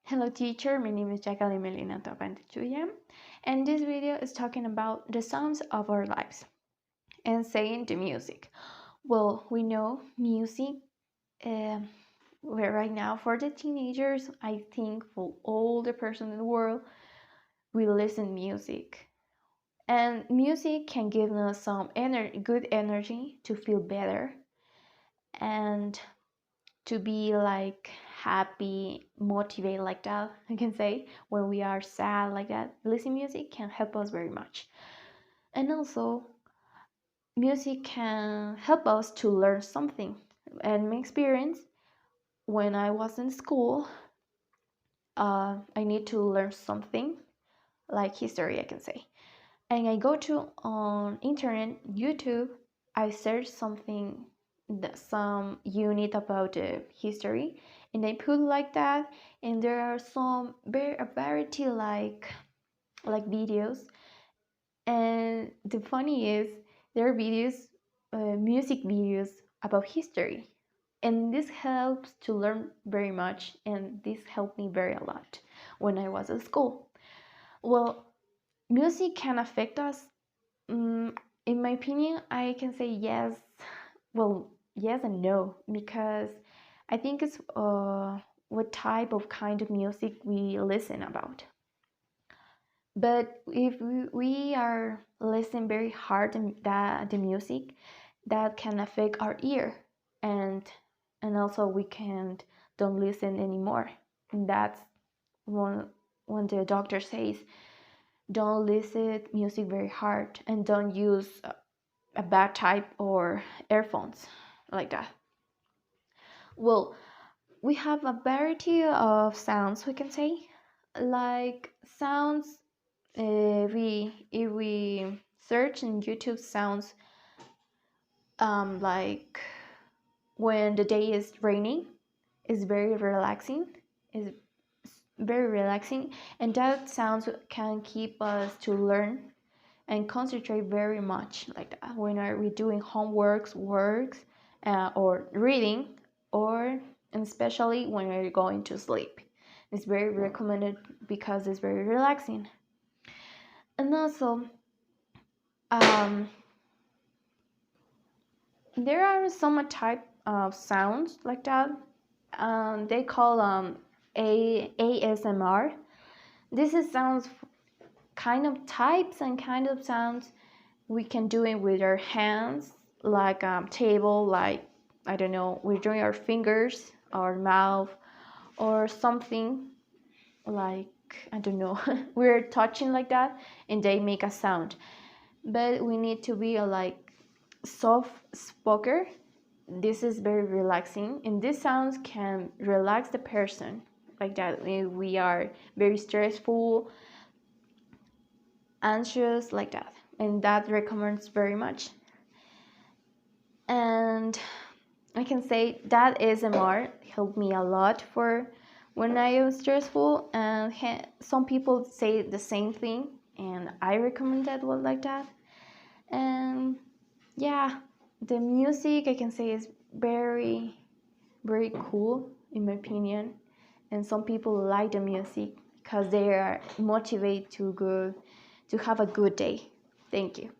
Hello teacher, my name is Jacqueline Melina Tapantichuya, and this video is talking about the sounds of our lives and saying the music. Well, we know music, right now for the teenagers, I think for all the person in the world, we listen music. And music can give us some good energy to feel better and to be like happy, motivated like that, I can say. When we are sad like that, listening music can help us very much. And also music can help us to learn something. And my experience, when I was in school, I need to learn something like history, I can say. And I go to on internet, YouTube, I search something, some unit about the history, and I put like that, and there are some a variety like videos, and the funny is there are videos, music videos about history, and this helps to learn very much, and this helped me very a lot when I was at school. Well, music can affect us. In my opinion, I can say yes. Well, yes and no, because I think it's what type of kind of music we listen about. But if we are listening very hard to the music, that can affect our ear, and also we can't don't listen anymore. And that's when the doctor says don't listen music very hard and don't use a bad type or earphones like that. Well, we have a variety of sounds, we can say, like sounds. If we search in YouTube sounds, like when the day is raining, is very relaxing. Is very relaxing, and that sounds can keep us to learn and concentrate very much like that when are we doing homeworks, works, or reading, or and especially when we're going to sleep. It's very recommended because it's very relaxing. And also, there are some type of sounds like that. They call ASMR. This is sounds kind of types and kind of sounds we can do it with our hands, like table, like I don't know, we're doing our fingers, our mouth, or something like I don't know, we're touching like that, and they make a sound. But we need to be like soft spoken. This is very relaxing, and these sounds can relax the person like that. If we are very stressful, anxious like that, and that recommends very much. And I can say that ASMR helped me a lot for when I was stressful, and some people say the same thing, and I recommend that one like that. And yeah, the music I can say is very very cool in my opinion, and some people like the music because they are motivated to go to have a good day. Thank you.